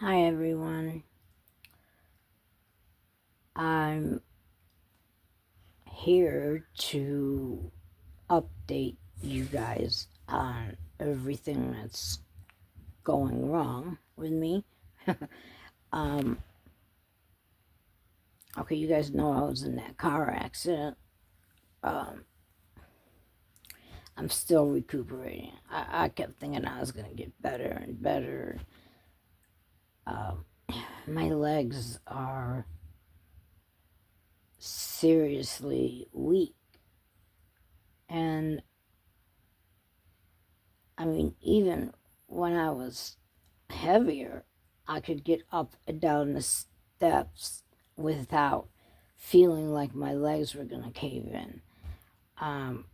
Hi everyone. I'm here to update you guys on everything that's going wrong with me. um, okay, you guys know I was in that car accident. Um, I'm still recuperating. I kept thinking I was going to get better and better. Um, my legs are seriously weak. And I mean, even when I was heavier, I could get up and down the steps without feeling like my legs were going to cave in. Um,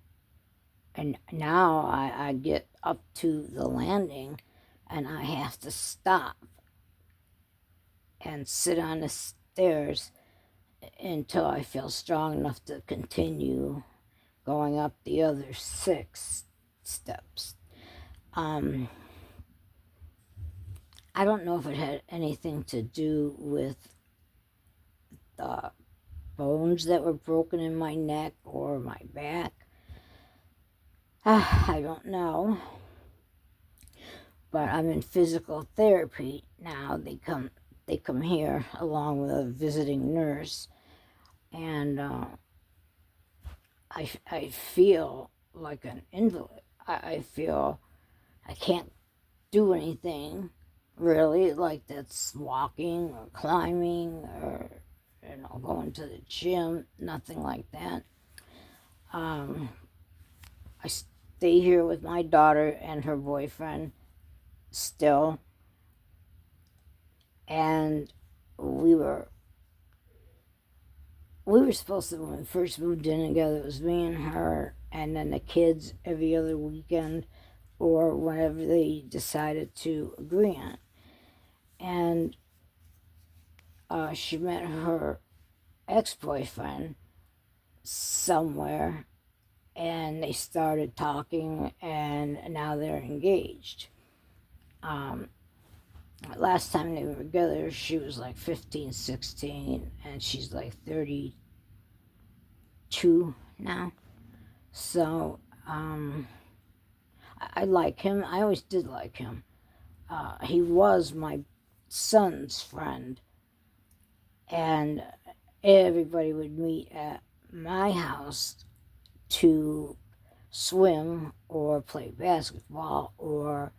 and now I get up to the landing and I have to stop and sit on the stairs until I feel strong enough to continue going up the other 6 steps. I don't know if it had anything to do with the bones that were broken in my neck or my back. I don't know. But I'm in physical therapy now. They come here along with a visiting nurse, and I feel like an invalid. I feel I can't do anything really, like that's walking or climbing or going to the gym, nothing like that. I stay here with my daughter and her boyfriend still, and we were supposed to, when we first moved in together, it was me and her, and then the kids every other weekend or whenever they decided to agree on. And she met her ex-boyfriend somewhere, and they started talking, and now they're engaged. Last time they were together, she was like 15, 16, and she's like 32 now. So I like him. I always did like him. He was my son's friend, and everybody would meet at my house to swim or play basketball or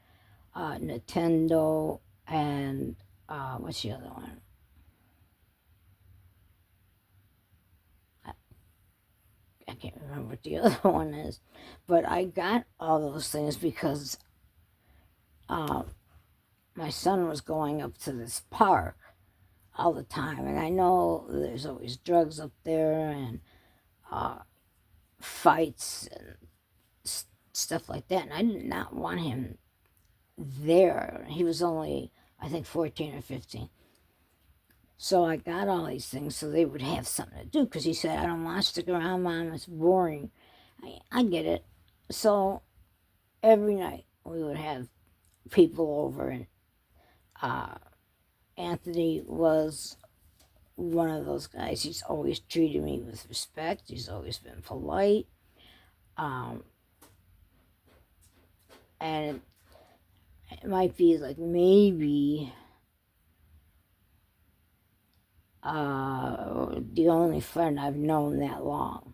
Nintendo and what's the other one? I can't remember what the other one is. But I got all those things because my son was going up to this park all the time. And I know there's always drugs up there and fights and stuff like that. And I did not want him there. He was only, I think, 14 or 15. So I got all these things so they would have something to do, because he said, I don't want to stick around, Mom, it's boring. I get it. So every night we would have people over, and Anthony was one of those guys. He's always treated me with respect. He's always been polite. And it might be like maybe the only friend I've known that long.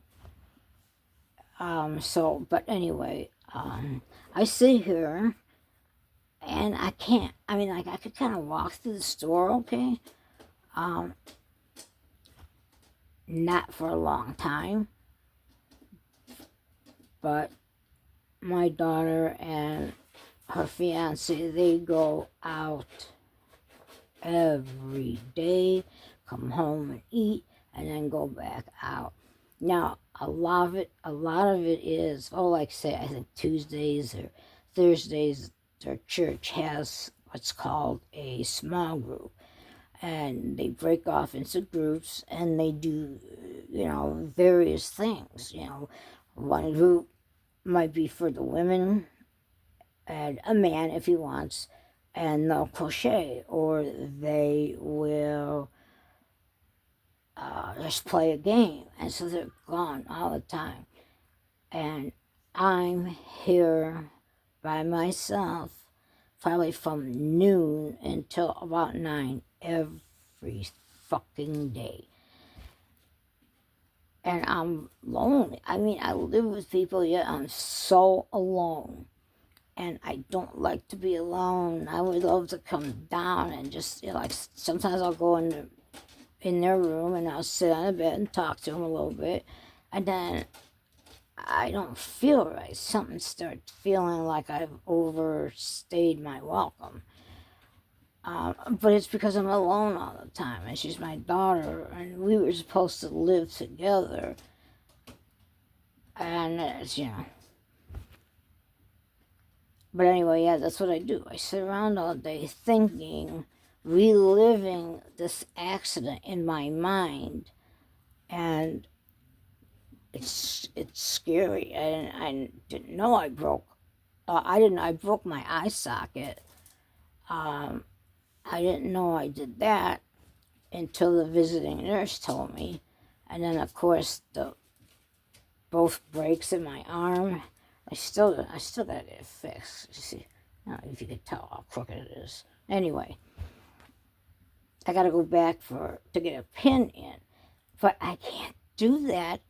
But anyway, I sit here and I can't, I mean, like, I could kind of walk through the store, okay? Not for a long time, but my daughter and her fiance, they go out every day, come home and eat, and then go back out. Now, a lot of it is, like say, I think Tuesdays or Thursdays, their church has what's called a small group. And they break off into groups and they do, various things. One group might be for the women and a man if he wants, and they'll crochet, or they will just play a game. And so they're gone all the time. And I'm here by myself, probably from noon until about 9 every fucking day. And I'm lonely. I mean, I live with people, yet I'm so alone. And I don't like to be alone. I would love to come down and just, like, sometimes I'll go in their room and I'll sit on the bed and talk to them a little bit. And then I don't feel right. Something starts feeling like I've overstayed my welcome. But it's because I'm alone all the time, and she's my daughter, and we were supposed to live together. And it's, But anyway, yeah, that's what I do. I sit around all day thinking, reliving this accident in my mind, and it's scary. I didn't know I broke. I broke my eye socket. I didn't know I did that until the visiting nurse told me. And then, of course, both breaks in my arm. I still got to get it fixed. You see, if you could tell how crooked it is. Anyway, I got to go back to get a pin in, but I can't do that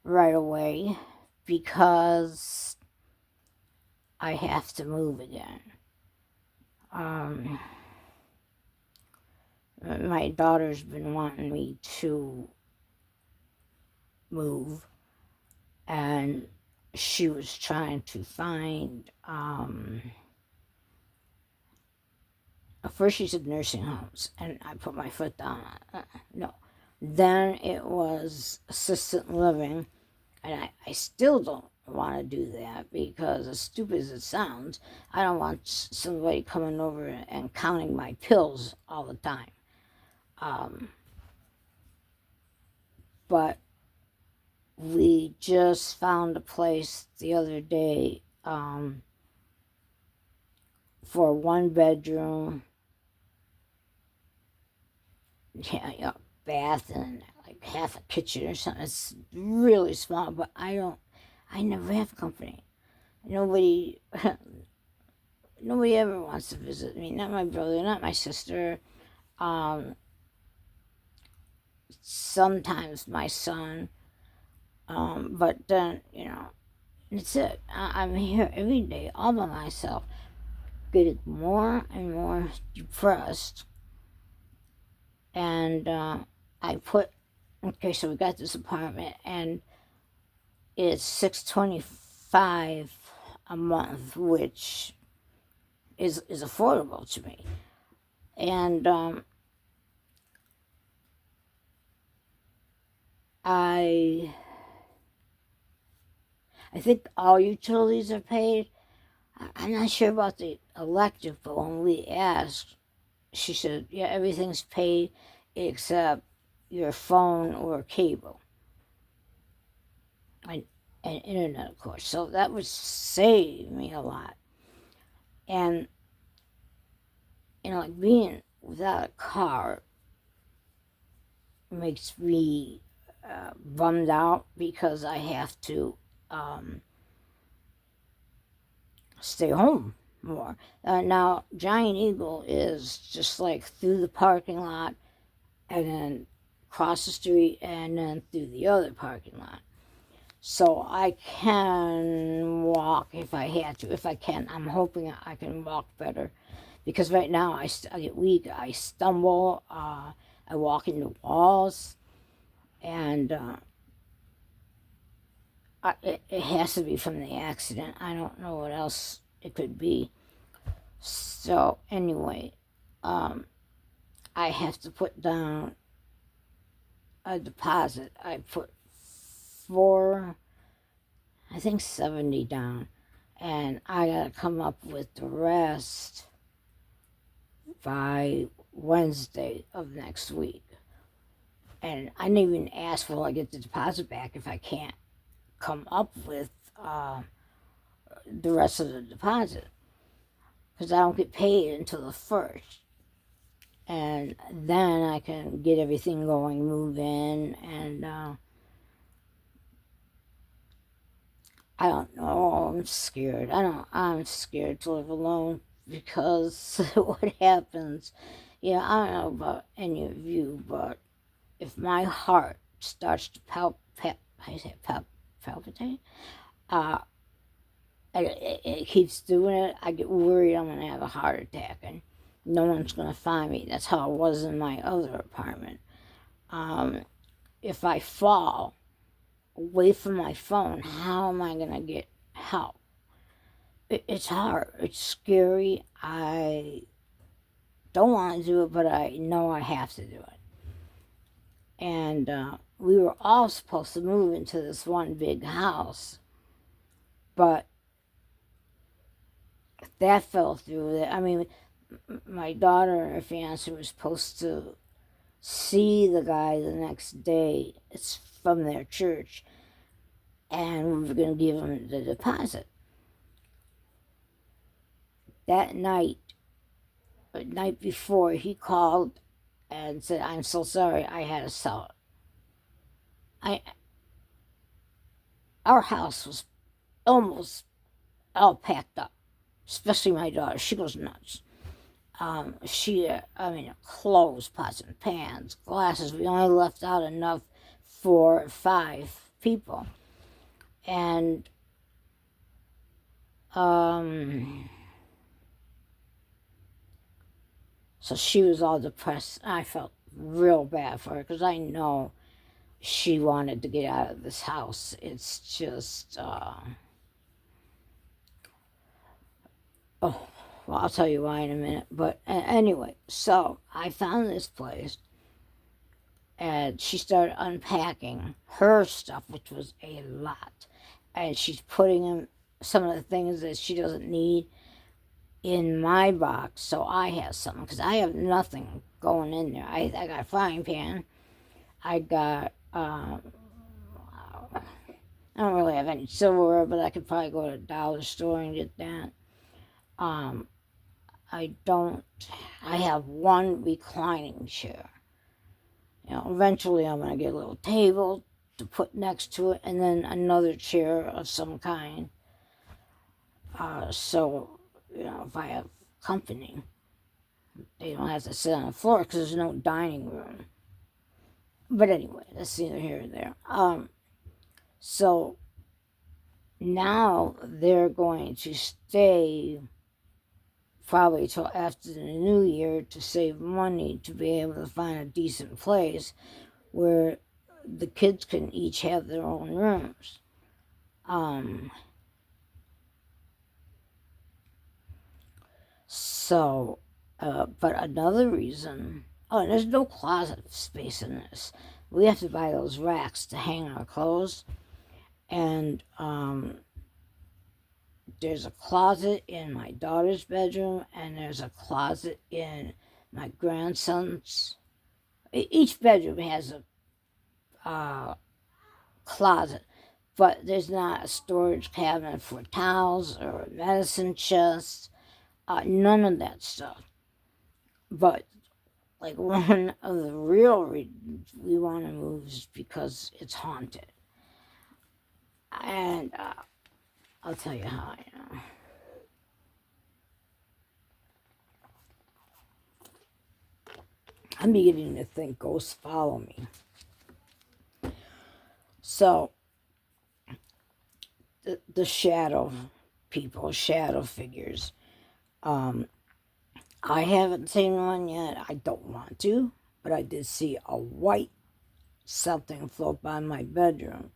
right away because I have to move again. My daughter's been wanting me to move, and she was trying to find, first she said nursing homes, and I put my foot down. No. Then it was assisted living, and I still don't want to do that because, as stupid as it sounds, I don't want somebody coming over and counting my pills all the time. But we just found a place the other day for a 1-bedroom, bath and like half a kitchen or something. It's really small, but I never have company. Nobody ever wants to visit me. Not my brother, not my sister. Sometimes my son. But then, it's it. I'm here every day all by myself, getting more and more depressed. And so we got this apartment, and it's $625 a month, which is affordable to me. And I think all utilities are paid. I'm not sure about the electric, but when we asked, she said, yeah, everything's paid except your phone or cable. And internet, of course. So that would save me a lot. And, like being without a car makes me bummed out because I have to stay home more. Now, Giant Eagle is just like through the parking lot and then across the street and then through the other parking lot. So I can walk if I had to. If I can, I'm hoping I can walk better. Because right now I get weak. I stumble. I walk into walls. And it has to be from the accident. I don't know what else it could be. So anyway, I have to put down a deposit. I put $70 down, and I gotta come up with the rest by Wednesday of next week. And I didn't even ask, will I get the deposit back if I can't come up with the rest of the deposit? because I don't get paid until the 1st. And then I can get everything going, move in, and I don't know. I'm scared. I'm scared to live alone because what happens, I don't know about any of you, but if my heart starts to palpitate, uh, it keeps doing it, I get worried I'm going to have a heart attack and no one's going to find me. That's how it was in my other apartment. If I fall away from my phone, how am I going to get help? It's hard. It's scary. I don't want to do it, but I know I have to do it. And we were all supposed to move into this one big house, but that fell through. I mean, my daughter and her fiance were supposed to see the guy the next day. It's from their church, and we were going to give him the deposit. That night, the night before, he called and said, "I'm so sorry, I had to sell it." Our house was almost all packed up, especially my daughter. She goes nuts. Clothes, pots and pans, glasses. We only left out enough for 5 people. And so she was all depressed. I felt real bad for her because I know she wanted to get out of this house. It's just, well, I'll tell you why in a minute. But anyway, so I found this place and she started unpacking her stuff, which was a lot. And she's putting in some of the things that she doesn't need in my box, so I have something, because I have nothing going in there. I got a frying pan. I got, I don't really have any silverware, but I could probably go to a dollar store and get that. I have one reclining chair. Eventually I'm going to get a little table to put next to it, and then another chair of some kind. So, if I have company, they don't have to sit on the floor because there's no dining room. But anyway, that's neither here nor there. So now they're going to stay probably till after the new year to save money to be able to find a decent place where the kids can each have their own rooms. But another reason, and there's no closet space in this. We have to buy those racks to hang our clothes. And there's a closet in my daughter's bedroom, and there's a closet in my grandson's. Each bedroom has a closet, but there's not a storage cabinet for towels or a medicine chest. None of that stuff. But like one of the real reasons we want to move is because it's haunted. And I'll tell you how I know. I'm beginning to think ghosts follow me. So, the shadow people, shadow figures. I haven't seen one yet. I don't want to, but I did see a white something float by my bedroom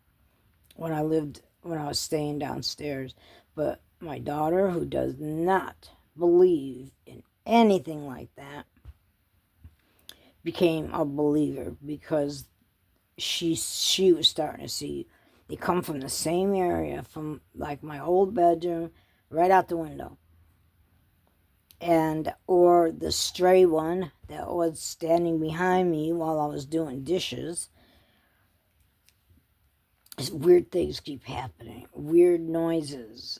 when I was staying downstairs. But my daughter, who does not believe in anything like that, became a believer because she was starting to see they come from the same area, from like my old bedroom right out the window. Or the stray one that was standing behind me while I was doing dishes. Weird things keep happening. Weird noises.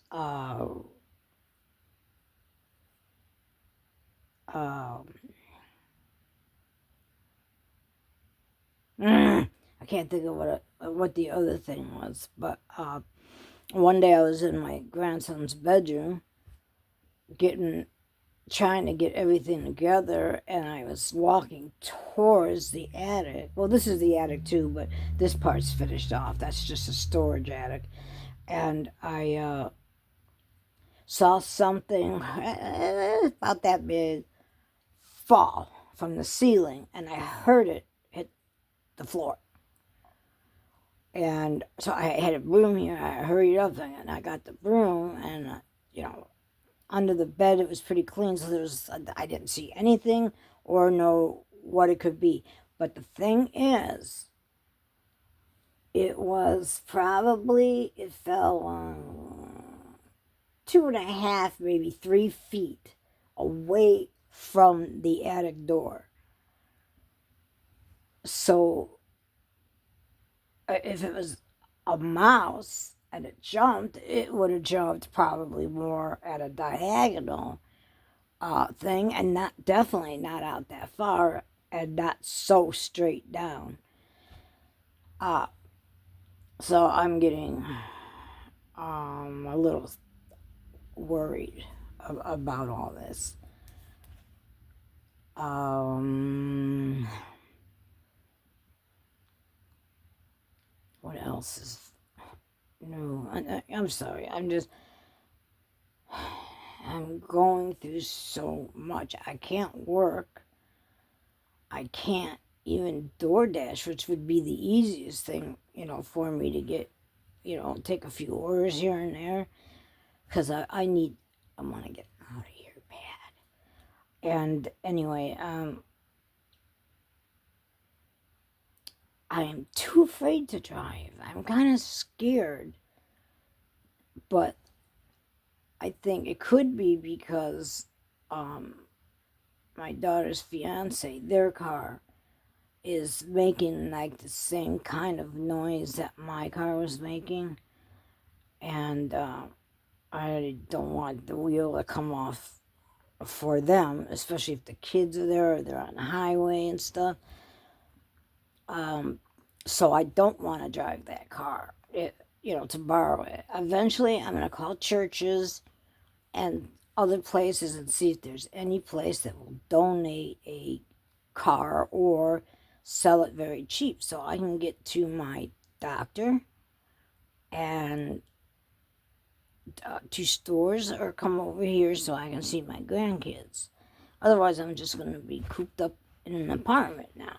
I can't think of what the other thing was, but one day I was in my grandson's bedroom trying to get everything together, and I was walking towards the attic. Well, this is the attic too, but this part's finished off. That's just a storage attic. And I saw something about that big fall from the ceiling, and I heard it hit the floor. And so I had a broom here. I hurried up and I got the broom, and under the bed it was pretty clean, so I didn't see anything or know what it could be. But the thing is, it fell 2.5, maybe 3 feet away from the attic door. So if it was a mouse and it jumped, it would have jumped probably more at a diagonal thing, and definitely not out that far, and not so straight down. So I'm getting a little worried about all this. What else is new? I'm sorry. I'm going through so much. I can't work. I can't even DoorDash, which would be the easiest thing, for me to get, take a few orders here and there. Because I want to get out of here bad. And anyway, I am too afraid to drive. I'm kind of scared. But I think it could be because my daughter's fiance, their car, is making like the same kind of noise that my car was making. And I don't want the wheel to come off for them, especially if the kids are there or they're on the highway and stuff. So I don't want to drive that car, to borrow it. Eventually, I'm going to call churches and other places and see if there's any place that will donate a car or sell it very cheap so I can get to my doctor and to stores, or come over here so I can see my grandkids. Otherwise, I'm just going to be cooped up in an apartment now.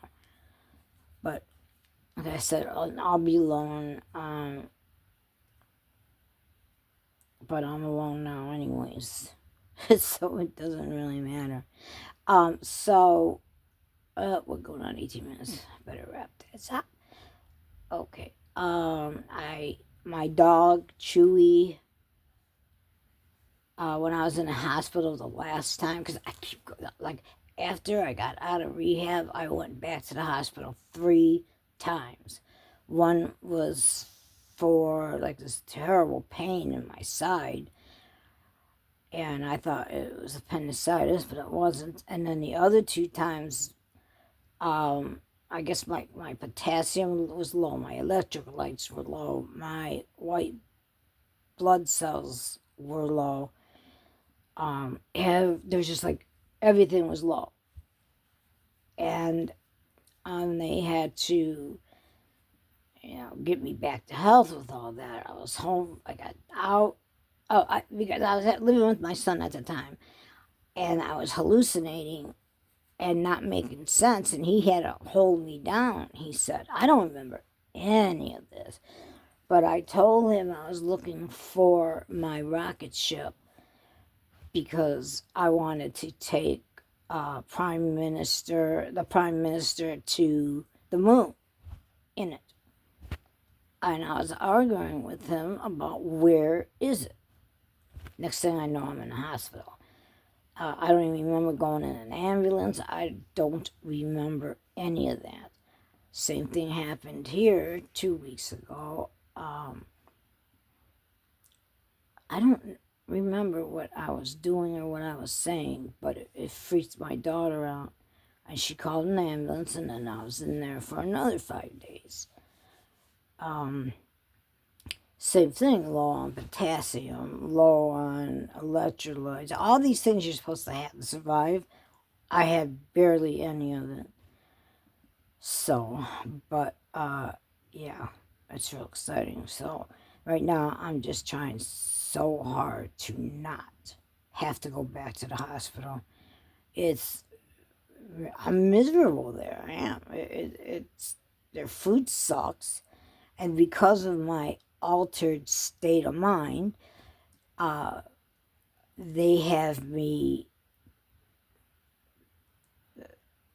But like I said, I'll be alone. But I'm alone now anyways. So it doesn't really matter. We're going on 18 minutes. Better wrap this up. Okay. My dog, Chewy, when I was in the hospital the last time, because I keep going, like, after I got out of rehab, I went back to the hospital 3 times. One was for like this terrible pain in my side, and I thought it was appendicitis, but it wasn't. And then the other 2 times, I guess my potassium was low, my electrolytes were low, my white blood cells were low. There's just like everything was low, and they had to, get me back to health with all that. I was home. I got out. Because I was living with my son at the time, and I was hallucinating and not making sense, and he had to hold me down. He said, I don't remember any of this, but I told him I was looking for my rocket ship because I wanted to take the Prime Minister to the moon in it. And I was arguing with him about where is it. Next thing I know, I'm in the hospital. I don't even remember going in an ambulance. I don't remember any of that. Same thing happened here 2 weeks ago. I don't remember what I was doing or what I was saying, but it freaked my daughter out. And she called an ambulance, and then I was in there for another 5 days. Same thing, low on potassium, low on electrolytes, all these things you're supposed to have to survive. I had barely any of it. So, but yeah, it's real exciting. So right now I'm just trying so hard to not have to go back to the hospital. I'm miserable there. I am. It's their food sucks, and because of my altered state of mind, they have me.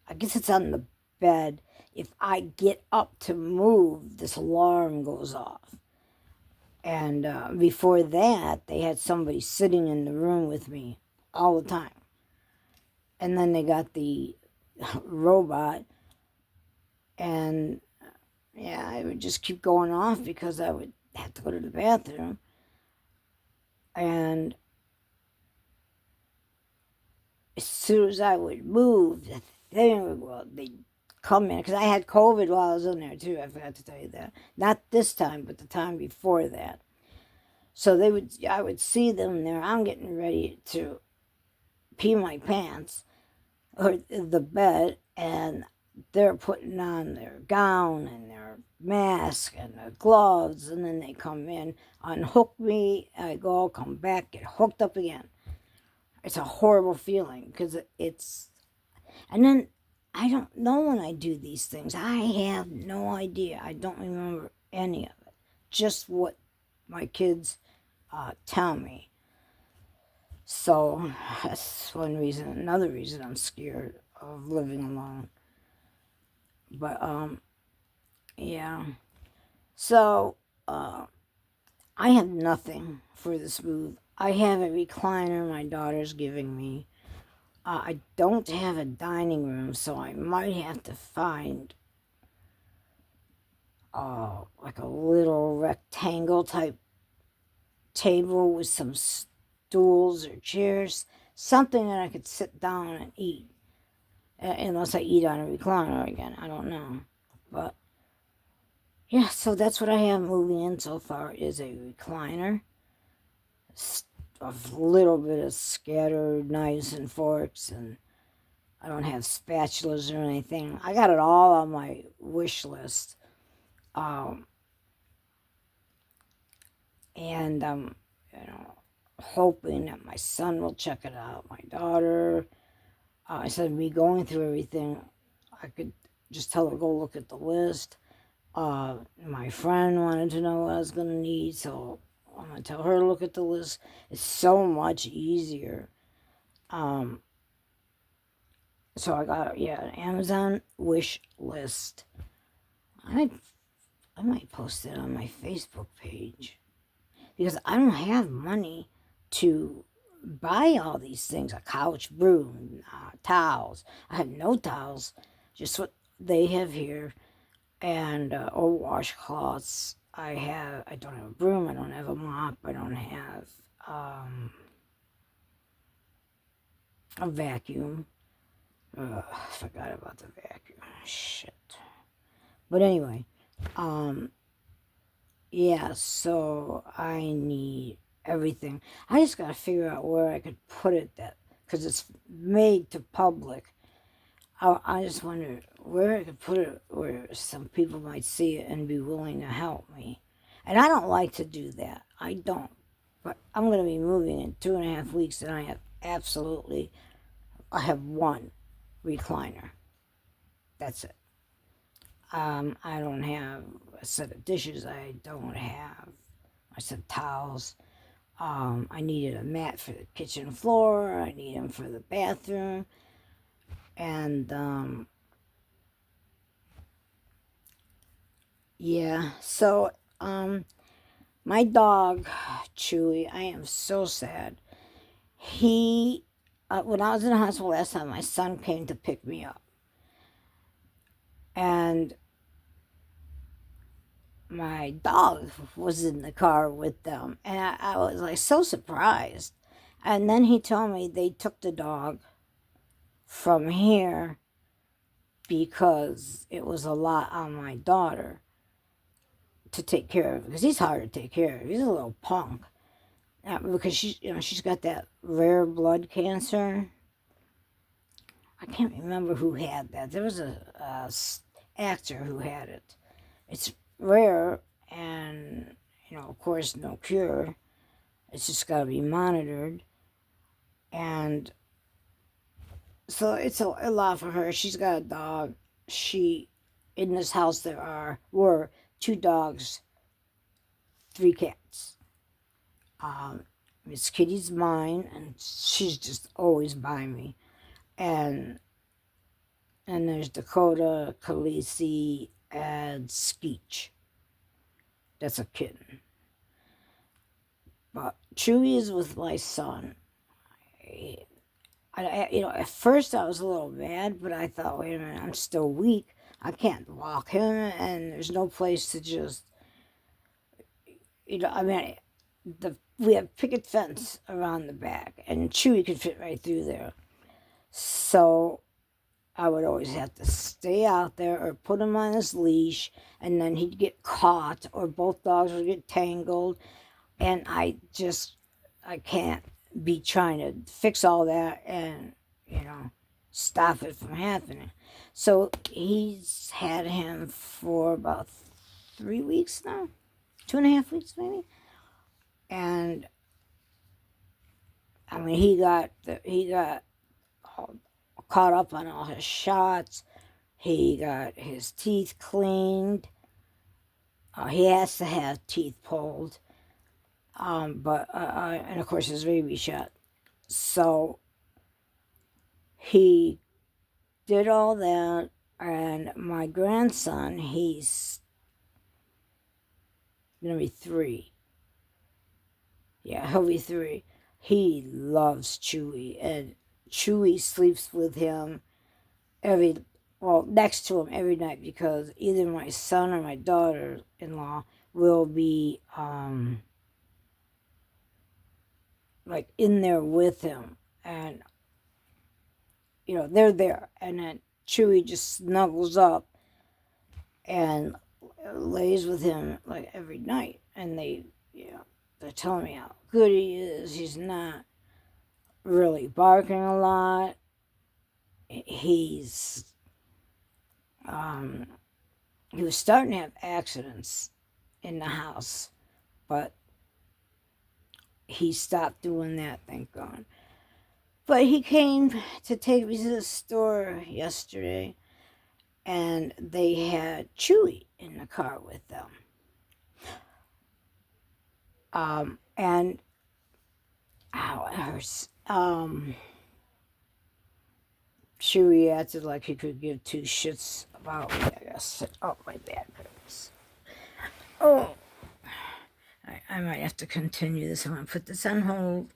I guess it's on the bed. If I get up to move, this alarm goes off. And before that, they had somebody sitting in the room with me all the time. And then they got the robot, and yeah, it would just keep going off because I would have to go to the bathroom. And as soon as I would move, the thing would, well, they'd come in, because I had COVID while I was in there too. I forgot to tell you that. Not this time, but the time before that. So I would see them there. I'm getting ready to pee my pants or the bed, and they're putting on their gown and their mask and their gloves, and then they come in, unhook me, I go, come back, get hooked up again. It's a horrible feeling because and then I don't know when I do these things. I have no idea. I don't remember any of it. Just what my kids tell me. So that's one reason. Another reason I'm scared of living alone. But yeah. So I have nothing for this move. I have a recliner my daughter's giving me. I don't have a dining room, so I might have to find like a little rectangle type table with some stools or chairs, something that I could sit down and eat. Unless I eat on a recliner again, I don't know. But yeah, so that's what I have moving in so far is a recliner, a little bit of scattered knives and forks, and I don't have spatulas or anything. I got it all on my wish list. And hoping that my son will check it out. My daughter, instead of me going through everything, I could just tell her to go look at the list. My friend wanted to know what I was going to need, so I'm going to tell her to look at the list. It's so much easier. So I got, an Amazon wish list. I might post it on my Facebook page because I don't have money to buy all these things, a couch, broom, towels. I have no towels, just what they have here, and or washcloths. I don't have a broom, I don't have a mop, I don't have a vacuum. I forgot about the vacuum. Shit. But anyway, yeah, so I need everything. I just gotta figure out where I could put it, because it's made to public. I just wonder where I could put it where some people might see it and be willing to help me. And I don't like to do that. I don't. But I'm going to be moving in 2.5 weeks, and I have one recliner. That's it. I don't have a set of dishes. I don't have a set of towels. I needed a mat for the kitchen floor. I need them for the bathroom. And yeah, so my dog Chewy, I am so sad. He when I was in the hospital last time, my son came to pick me up, and my dog was in the car with them, and I was like so surprised. And then he told me they took the dog from here because it was a lot on my daughter to take care of, because he's hard to take care of. He's a little punk. Because she's got that rare blood cancer. I can't remember who had that. There was a actor who had it. It's rare, and of course, no cure. It's just got to be monitored, and so it's a lot for her. She's got a dog. In this house were 2 dogs, 3 cats. Miss Kitty's mine, and she's just always by me. And there's Dakota, Khaleesi, and Skeech. That's a kitten. But Chewy is with my son. At first I was a little mad, but I thought, wait a minute, I'm still weak. I can't walk him, and there's no place to just, we have picket fence around the back, and Chewy could fit right through there. So I would always have to stay out there or put him on his leash, and then he'd get caught, or both dogs would get tangled, and I can't be trying to fix all that and, stop it from happening. So he's had him for about 3 weeks now, 2.5 weeks maybe. And he got caught up on all his shots. He got his teeth cleaned. He has to have teeth pulled. And of course his rabies shot. So he did all that, and my grandson, he's gonna be 3. Yeah, he'll be 3. He loves Chewy, and Chewy sleeps with him next to him every night, because either my son or my daughter-in-law will be in there with him, and they're there, and then Chewy just snuggles up and lays with him every night, and they're telling me how good he is. He's not really barking a lot. He was starting to have accidents in the house, but he stopped doing that, thank God. But he came to take me to the store yesterday, and they had Chewy in the car with them. And ow, it hurts. Chewy acted like he could give 2 shits about me, I guess. Oh, my back hurts. Oh, I might have to continue this. I'm going to put this on hold.